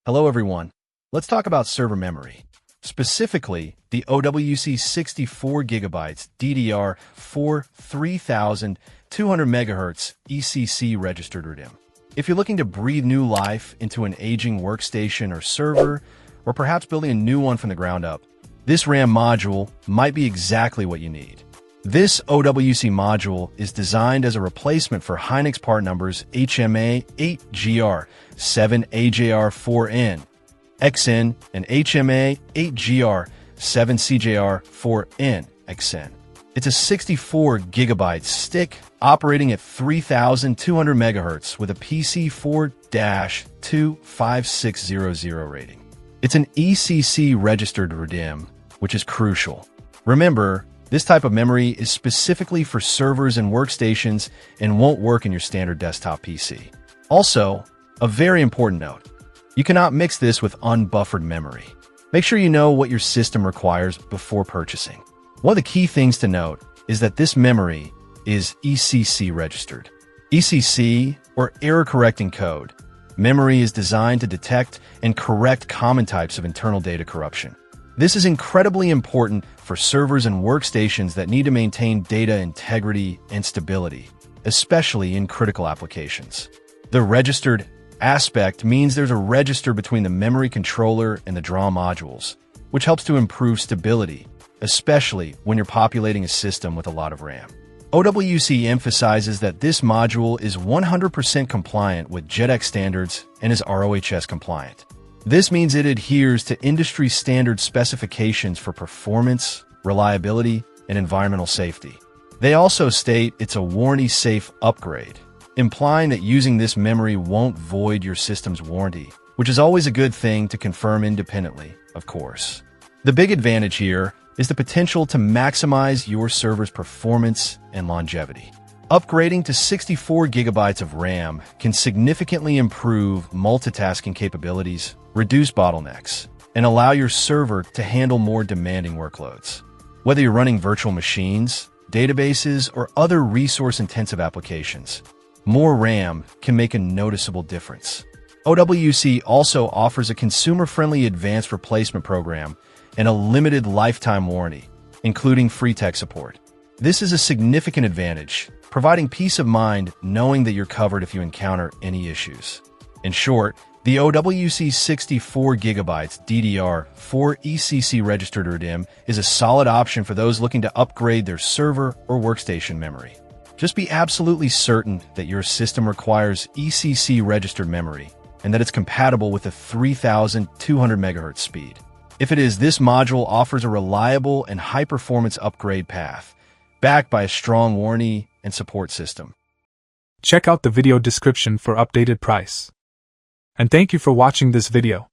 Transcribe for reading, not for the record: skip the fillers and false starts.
Hello everyone. Let's talk about server memory. Specifically, the OWC 64GB DDR4 3200 MHz ECC registered RDIMM. If you're looking to breathe new life into an aging workstation or server, or perhaps building a new one from the ground up, this RAM module might be exactly what you need. This OWC module is designed as a replacement for Hynix part numbers HMA 8GR 7AJR4N, XN, and HMA 8GR 7CJR4N, XN. It's a 64GB stick operating at 3200 MHz with a PC4-25600 rating. It's an ECC registered RDIMM, which is crucial. Remember, this type of memory is specifically for servers and workstations and won't work in your standard desktop PC. Also, a very important note, you cannot mix this with unbuffered memory. Make sure you know what your system requires before purchasing. One of the key things to note is that this memory is ECC registered. ECC, or error correcting code, memory is designed to detect and correct common types of internal data corruption. This is incredibly important for servers and workstations that need to maintain data integrity and stability, especially in critical applications. The registered aspect means there's a register between the memory controller and the draw modules, which helps to improve stability, especially when you're populating a system with a lot of RAM. OWC emphasizes that this module is 100% compliant with JEDEC standards and is RoHS compliant. This means it adheres to industry standard specifications for performance, reliability, and environmental safety. They also state it's a warranty-safe upgrade, implying that using this memory won't void your system's warranty, which is always a good thing to confirm independently, of course. The big advantage here is the potential to maximize your server's performance and longevity. Upgrading to 64 GB of RAM can significantly improve multitasking capabilities, reduce bottlenecks, and allow your server to handle more demanding workloads. Whether you're running virtual machines, databases, or other resource-intensive applications, more RAM can make a noticeable difference. OWC also offers a consumer-friendly advanced replacement program and a limited lifetime warranty, including free tech support. This is a significant advantage, providing peace of mind knowing that you're covered if you encounter any issues. In short, the OWC 64GB DDR4 ECC registered RDIMM is a solid option for those looking to upgrade their server or workstation memory. Just be absolutely certain that your system requires ECC registered memory and that it's compatible with the 3200 MHz speed. If it is, this module offers a reliable and high-performance upgrade path, backed by a strong warranty and support system. Check out the video description for updated price. And thank you for watching this video.